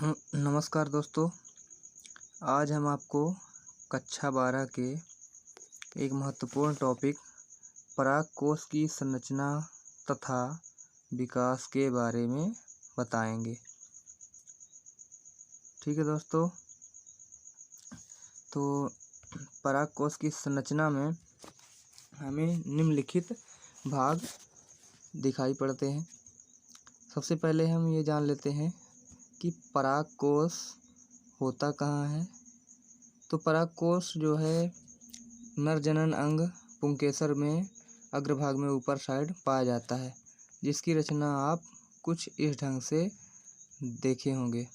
नमस्कार दोस्तों। आज हम आपको कक्षा 12 के एक महत्वपूर्ण टॉपिक परागकोश की संरचना तथा विकास के बारे में बताएंगे। ठीक है दोस्तों, तो परागकोश की संरचना में हमें निम्नलिखित भाग दिखाई पड़ते हैं। सबसे पहले हम ये जान लेते हैं कि परागकोश होता कहाँ है। तो परागकोश जो है नर जनन अंग पुंकेसर में अग्रभाग में ऊपर साइड पाया जाता है, जिसकी रचना आप कुछ इस ढंग से देखे होंगे।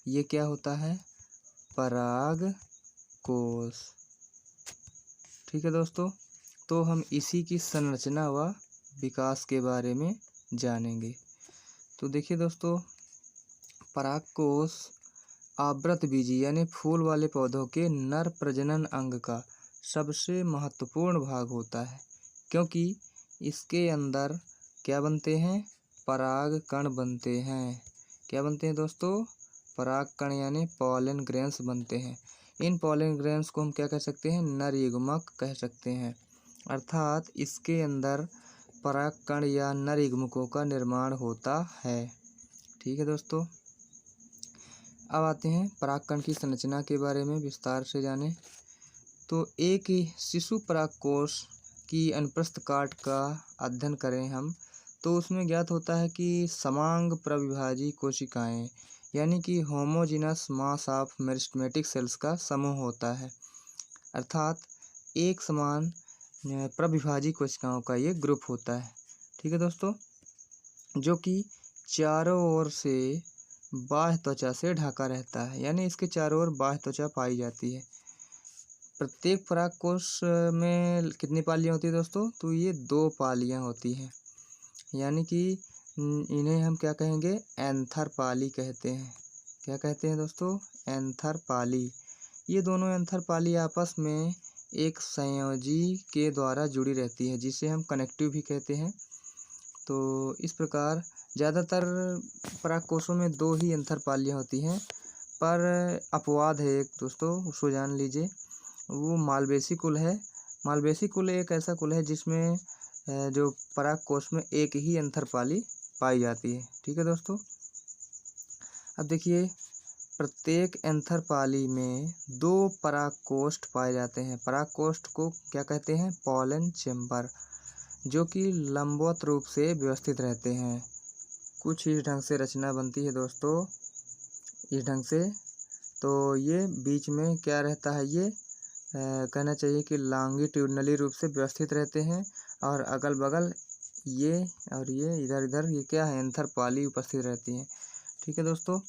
ये क्या होता है? परागकोश। ठीक है दोस्तों, तो हम इसी की संरचना व विकास के बारे में जानेंगे। तो देखिए दोस्तों, परागकोश आवृतबीजी यानी फूल वाले पौधों के नर प्रजनन अंग का सबसे महत्वपूर्ण भाग होता है, क्योंकि इसके अंदर क्या बनते हैं? पराग कण बनते हैं। क्या बनते हैं दोस्तों? पराग कण यानी पॉलन ग्रेन्स बनते हैं। इन पॉलन ग्रेन्स को हम क्या कह सकते हैं? नर युग्मक कह सकते हैं। अर्थात इसके अंदर पराग कण या नर युग्मकों का निर्माण होता है। ठीक है दोस्तों, अब आते हैं परागकण की संरचना के बारे में विस्तार से जानें। तो एक ही शिशु परागकोश की अनुप्रस्थ काट का अध्ययन करें हम, तो उसमें ज्ञात होता है कि समांग प्रविभाजी कोशिकाएं यानी कि homogeneous mass of meristematic cells का समूह होता है। अर्थात एक समान प्रविभाजी कोशिकाओं का ये ग्रुप होता है। ठीक है दोस्तों, जो कि चारों ओर से बाह्य त्वचा से ढका रहता है, यानी इसके चारों ओर बाह्य त्वचा पाई जाती है। प्रत्येक परागकोश में कितनी पालियां होती है दोस्तों? तो ये 2 पालियां होती हैं, यानी कि इन्हें हम क्या कहेंगे? एंथर पाली कहते हैं। क्या कहते हैं दोस्तों? एंथर पाली। ये दोनों एंथर पाली आपस में एक संयोजी के द्वारा जुड़ी रहती है, जिसे हम कनेक्टिव भी कहते हैं। तो इस प्रकार ज़्यादातर परागकोशों में 2 ही एंथर पालियाँ होती हैं, पर अपवाद है एक दोस्तों, उसको जान लीजिए। वो मालवेसी कुल है। मालवेसी कुल एक ऐसा कुल है जिसमें जो परागकोश में एक ही एंथर पाली पाई जाती है। ठीक है दोस्तों, अब देखिए, प्रत्येक एंथर पाली में 2 परागकोष्ठ पाए जाते हैं। परागकोष्ठ को क्या कहते हैं? पॉलन चेम्बर, जो कि लंबवत रूप से व्यवस्थित रहते हैं। कुछ इस ढंग से रचना बनती है दोस्तों, इस ढंग से। तो ये बीच में क्या रहता है? ये कहना चाहिए कि लॉन्गिट्यूडनली रूप से व्यवस्थित रहते हैं, और अगल बगल ये और ये इधर इधर ये क्या है? एंथर पाली उपस्थित रहती हैं। ठीक है दोस्तों,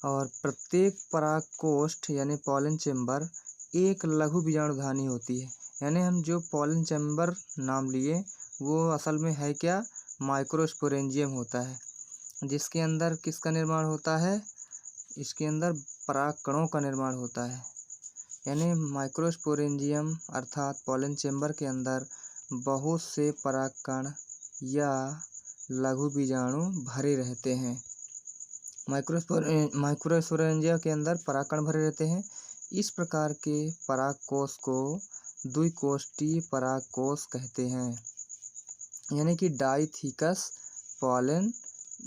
और प्रत्येक परागकोष्ठ यानी पॉलन चेम्बर एक लघु बीजाणुधानी होती है। यानी हम जो पॉलन चेम्बर नाम लिए, वो असल में है क्या? माइक्रोस्पोरेंजियम होता है, जिसके अंदर किसका निर्माण होता है? इसके अंदर परागकणों का निर्माण होता है। यानी माइक्रोस्पोरेंजियम अर्थात पॉलन चेम्बर के अंदर बहुत से परागकण या लघु बीजाणु भरे रहते हैं। माइक्रोस्पोरेंजिया के अंदर परागकण भरे रहते हैं। इस प्रकार के परागकोश को द्विकोष्ठीय परागकोश कहते हैं, यानी कि डाइथिकस पॉलन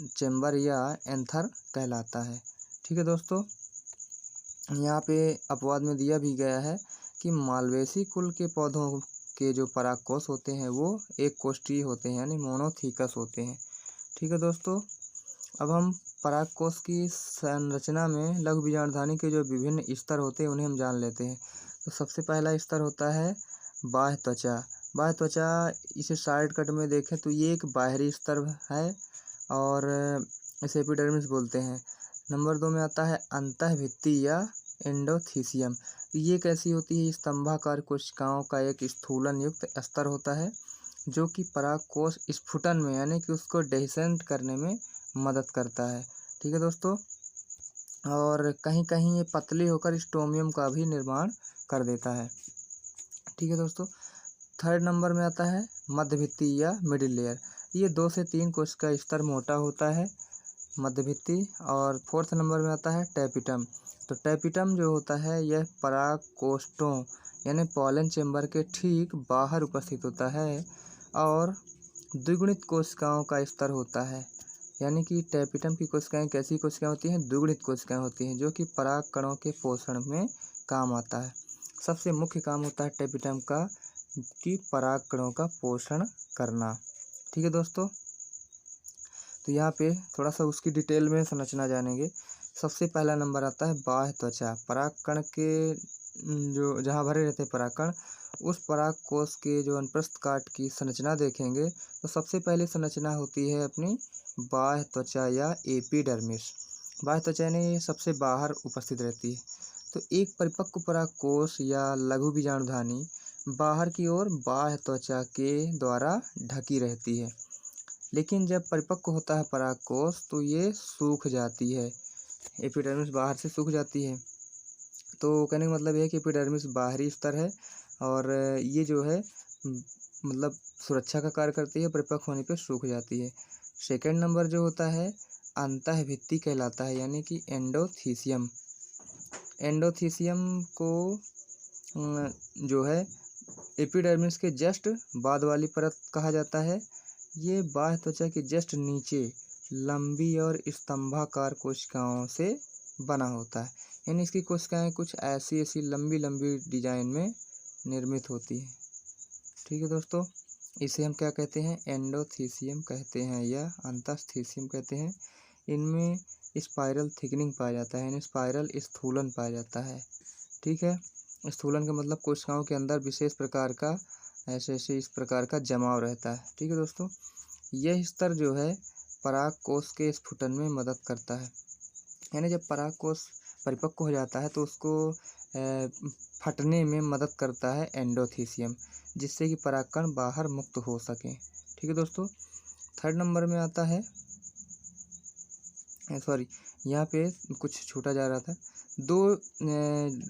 चेम्बर या एंथर कहलाता है। ठीक है दोस्तों, यहाँ पे अपवाद में दिया भी गया है कि मालवेसी कुल के पौधों के जो परागकोश होते हैं वो एक कोष्ठीय होते हैं, यानी मोनोथिकस होते हैं। ठीक है दोस्तों, अब हम परागकोश की संरचना में लघु बीजाणुधानी के जो विभिन्न स्तर होते हैं उन्हें हम जान लेते हैं। तो सबसे पहला स्तर होता है बाह्य त्वचा। बाह्य त्वचा, इसे साइड कट में देखें तो ये एक बाहरी स्तर है, और इसे एपिडर्मिस बोलते हैं। नंबर 2 में आता है अंतःभित्ति या एंडोथीसियम। ये कैसी होती है? स्तंभाकार कोशिकाओं का एक स्थूलन युक्त स्तर होता है, जो कि परागकोश स्फुटन में यानी कि उसको डेhiscent करने में मदद करता है। ठीक है दोस्तों, और कहीं कहीं ये पतली होकर स्टोमियम का भी निर्माण कर देता है। ठीक है दोस्तों, थर्ड नंबर में आता है मध्यभित्ति या मिडिल लेयर। ये 2 से 3 कोशिका स्तर मोटा होता है, मध्यभित्ति। और फोर्थ नंबर में आता है टैपिटम। तो टैपिटम जो होता है यह परागकोष्ठों यानी पॉलन चेंबर के ठीक बाहर उपस्थित होता है और द्विगुणित कोशिकाओं का स्तर होता है। यानी कि टैपिटम की कोशिकाएं कैसी कोशिकाएं होती हैं? द्विगुणित कोशिकाएं होती हैं, जो कि पराग कणों के पोषण में काम आता है। सबसे मुख्य काम होता है टैपिटम का कि पराग कणों का पोषण करना। ठीक है दोस्तों, तो यहाँ पे थोड़ा सा उसकी डिटेल में संरचना जानेंगे। सबसे पहला नंबर आता है बाह्य त्वचा। परागकण के जो जहाँ भरे रहते हैं परागकण, उस पराग कोश के जो अनुप्रस्थ काट की संरचना देखेंगे तो सबसे पहले संरचना होती है अपनी बाह्य त्वचा या एपिडर्मिस। बाह्य त्वचा यानी सबसे बाहर उपस्थित रहती है। तो एक परिपक्व पराग कोश या लघु बीजाणुधानी बाहर की ओर बाह्य त्वचा के द्वारा ढकी रहती है, लेकिन जब परिपक्व होता है पराग कोश तो ये सूख जाती है। एपिडर्मिस बाहर से सूख जाती है। तो कहने का मतलब यह है कि एपिडर्मिस बाहरी स्तर है और ये जो है मतलब सुरक्षा का कार्य करती है, परिपक्व होने पर सूख जाती है। सेकेंड नंबर जो होता है अंतःभित्ति कहलाता है, यानी कि एंडोथीसियम। एंडोथीसियम को जो है एपिडर्मिस के जस्ट बाद वाली परत कहा जाता है। ये बाह्य त्वचा के जस्ट नीचे लंबी और स्तंभाकार कोशिकाओं से बना होता है, यानी इसकी कोशिकाएं कुछ ऐसी ऐसी लंबी लंबी डिजाइन में निर्मित होती हैं। ठीक है दोस्तों, इसे हम क्या कहते हैं? एंडोथीसियम कहते हैं या अंतःस्थीसियम कहते हैं। इनमें स्पाइरल थिकनिंग पाया जाता है, यानी स्पाइरल स्थूलन पाया जाता है। ठीक है, स्थूलन का मतलब कोशिकाओं के अंदर विशेष प्रकार का ऐसे ऐसे इस प्रकार का जमाव रहता है। ठीक है दोस्तों, यह स्तर जो है पराग कोश के स्फुटन में मदद करता है। यानी जब पराग कोश परिपक्व हो जाता है तो उसको फटने में मदद करता है एंडोथीसियम, जिससे कि परागकण बाहर मुक्त हो सकें। ठीक है दोस्तों, थर्ड नंबर में आता है यहाँ पे कुछ छूटा जा रहा था। दो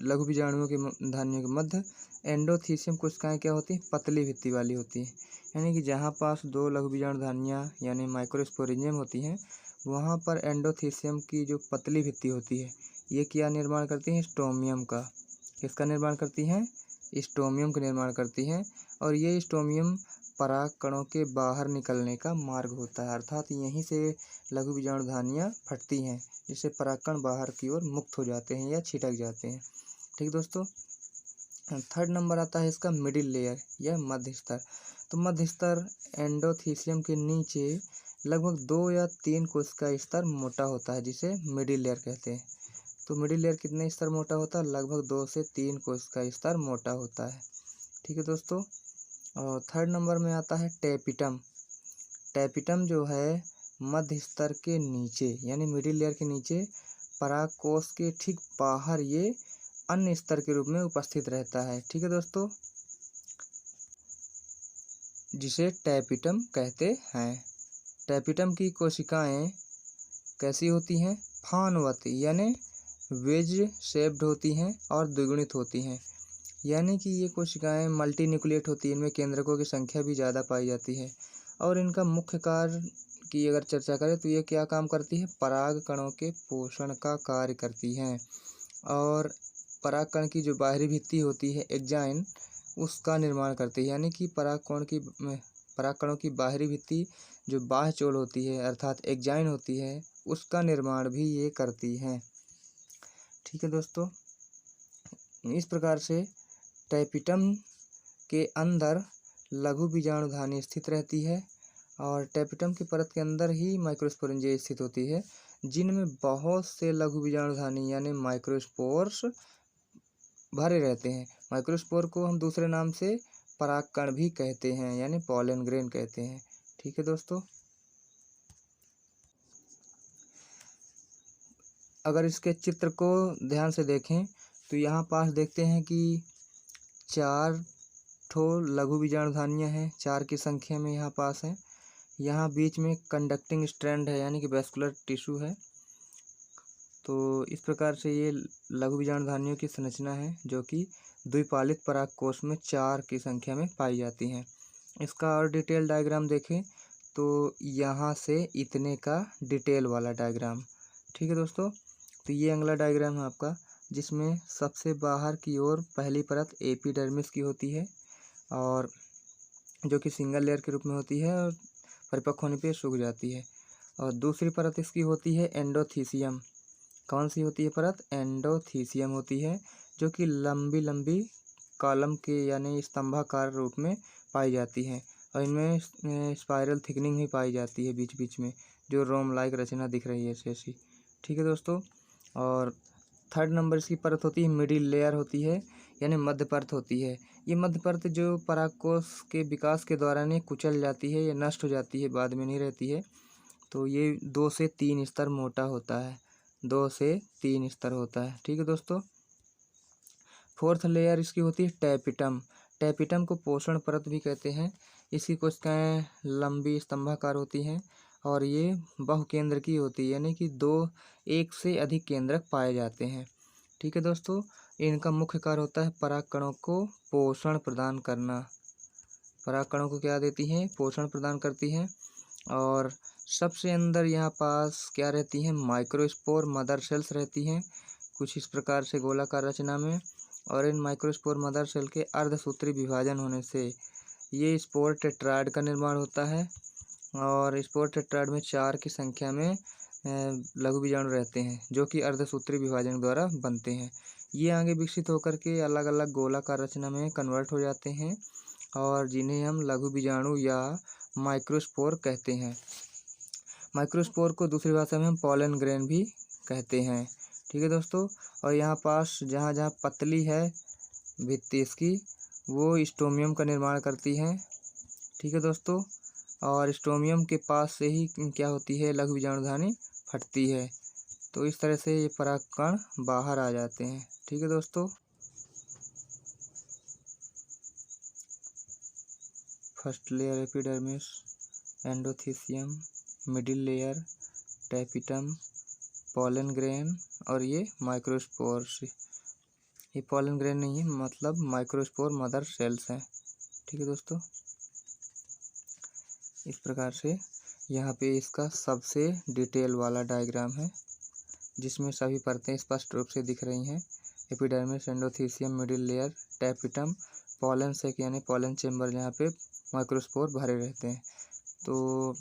लघु बीजाणुओं के धानियों के मध्य एंडोथीसियम कोशिकाएं क्या होती हैं? पतली भित्ति वाली होती हैं। यानी कि जहाँ पास दो लघु बीजाणु धानियाँ यानी माइक्रोस्पोरेंजियम होती हैं, वहाँ पर एंडोथीसियम की जो पतली भित्ति होती है ये क्या निर्माण करती हैं? स्टोमियम का। किसका निर्माण करती हैं? स्टोमियम का निर्माण करती हैं। और ये स्टोमियम पराग कणों के बाहर निकलने का मार्ग होता है, अर्थात यहीं से लघु बीजाणुधानियाँ फटती हैं, जिससे परागकण बाहर की ओर मुक्त हो जाते हैं या छिटक जाते हैं। ठीक दोस्तों, थर्ड नंबर आता है इसका मिडिल लेयर या मध्य स्तर। तो मध्य स्तर एंडोथीसियम के नीचे लगभग 2 या 3 कोशिका स्तर मोटा होता है, जिसे मिडिल लेयर कहते हैं। तो मिडिल लेयर कितने स्तर मोटा होता है? लगभग 2 से 3 कोशिका स्तर मोटा होता है। ठीक है दोस्तों, और थर्ड नंबर में आता है टैपिटम। टैपिटम जो है मध्य स्तर के नीचे यानी मिडिल लेयर के नीचे पराग कोश के ठीक बाहर ये अन्य स्तर के रूप में उपस्थित रहता है। ठीक है दोस्तों, जिसे टैपिटम कहते हैं। टैपिटम की कोशिकाएं कैसी होती हैं? फानवती यानी वेज शेप्ड होती हैं और द्विगुणित होती हैं। यानी कि ये कोशिकाएं मल्टी न्यूक्लिएट होती हैं, इनमें केंद्रकों की संख्या भी ज़्यादा पाई जाती है। और इनका मुख्य कार्य की अगर चर्चा करें तो ये क्या काम करती है? पराग कणों के पोषण का कार्य करती हैं। और पराग कण की जो बाहरी भित्ति होती है एग्जाइन, उसका निर्माण करती है। यानी कि पराग कणों की बाहरी भित्ति जो बाह्य चोल होती है अर्थात एग्जाइन होती है, उसका निर्माण भी ये करती हैं। ठीक है दोस्तों, इस प्रकार से टैपिटम के अंदर लघु बीजाणुधानी स्थित रहती है और टैपिटम की परत के अंदर ही माइक्रोस्पोरेंजिया स्थित होती है, जिनमें बहुत से लघु बीजाणुधानी यानी माइक्रोस्पोर्स भरे रहते हैं। माइक्रोस्पोर को हम दूसरे नाम से परागकण भी कहते हैं, यानी पॉलन ग्रेन कहते हैं। ठीक है दोस्तों, अगर इसके चित्र को ध्यान से देखें तो यहाँ पास देखते हैं कि 4 ठो लघु बीजाणुधानियाँ हैं, 4 की संख्या में यहाँ पास है। यहाँ बीच में कंडक्टिंग स्ट्रैंड है, यानी कि वैस्कुलर टिश्यू है। तो इस प्रकार से ये लघु बीजाणुधानियों की संरचना है, जो कि द्विपालित परागकोश में 4 की संख्या में पाई जाती हैं। इसका और डिटेल डायग्राम देखें तो यहाँ से इतने का डिटेल वाला डायग्राम। ठीक है दोस्तों, तो ये अगला डायग्राम है आपका, जिसमें सबसे बाहर की ओर पहली परत एपिडर्मिस की होती है, और जो कि सिंगल लेयर के रूप में होती है और परिपक्व होने पे सूख जाती है। और दूसरी परत इसकी होती है एंडोथीसियम। कौन सी होती है परत? एंडोथीसियम होती है, जो कि लंबी लंबी कॉलम के यानी स्तंभाकार रूप में पाई जाती है, और इनमें स्पाइरल थिकनिंग भी पाई जाती है बीच बीच में, जो रोम लाइक रचना दिख रही है ऐसी। ठीक है दोस्तों, और थर्ड नंबर इसकी परत होती है मिडिल लेयर होती है, यानी मध्य परत होती है। ये मध्य परत जो परागकोश के विकास के दौरान ये कुचल जाती है या नष्ट हो जाती है, बाद में नहीं रहती है। तो ये 2 से 3 स्तर मोटा होता है, 2 से 3 स्तर होता है। ठीक है दोस्तों, फोर्थ लेयर इसकी होती है टैपिटम। टैपिटम को पोषण परत भी कहते हैं। इसकी कोशिकाएं लंबी स्तंभाकार होती हैं, और ये बहुकेंद्र की होती है, यानी कि एक से अधिक केंद्रक पाए जाते हैं। ठीक है दोस्तों, इनका मुख्य कार्य होता है परागकणों को पोषण प्रदान करना। परागकणों को क्या देती हैं? पोषण प्रदान करती हैं। और सबसे अंदर यहाँ पास क्या रहती हैं? माइक्रोस्पोर मदर सेल्स रहती हैं, कुछ इस प्रकार से गोलाकार रचना में। और इन माइक्रोस्पोर मदर सेल के अर्धसूत्री विभाजन होने से ये स्पोर टेट्राड का निर्माण होता है, और स्पोर टेट्राड में 4 की संख्या में लघु बीजाणु रहते हैं, जो कि अर्धसूत्री विभाजन द्वारा बनते हैं। ये आगे विकसित होकर के अलग अलग गोलाकार रचना में कन्वर्ट हो जाते हैं, और जिन्हें हम लघु बीजाणु या माइक्रोस्पोर कहते हैं। माइक्रोस्पोर को दूसरी भाषा में हम पॉलन ग्रेन भी कहते हैं। ठीक है दोस्तों, और यहाँ पास जहाँ जहाँ पतली है भित्ति इसकी, वो स्टोमियम का निर्माण करती हैं। ठीक है दोस्तों, और स्टोमियम के पास से ही क्या होती है? लघु बीजाणुधानी फटती है। तो इस तरह से ये परागकण बाहर आ जाते हैं। ठीक है दोस्तों, first layer epidermis, endothecium, middle layer tapetum, pollen grain, और ये माइक्रोस्पोर्स। ये पॉलन ग्रेन नहीं है, मतलब माइक्रोस्पोर मदर सेल्स हैं। ठीक है दोस्तों, इस प्रकार से यहाँ पे इसका सबसे डिटेल वाला डायग्राम है, जिसमें सभी परतें स्पष्ट रूप से दिख रही हैं। Epidermis, endothecium, middle layer, tapetum, pollen sac यानी पॉलन चेम्बर, जहाँ पे माइक्रोस्पोर भरे रहते हैं। तो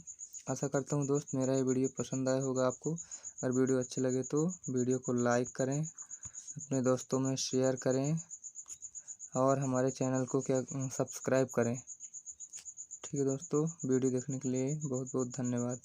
आशा करता हूँ दोस्त मेरा ये वीडियो पसंद आया होगा आपको। अगर वीडियो अच्छे लगे तो वीडियो को लाइक करें, अपने दोस्तों में शेयर करें, और हमारे चैनल को सब्सक्राइब करें। ठीक है दोस्तों, वीडियो देखने के लिए बहुत बहुत धन्यवाद।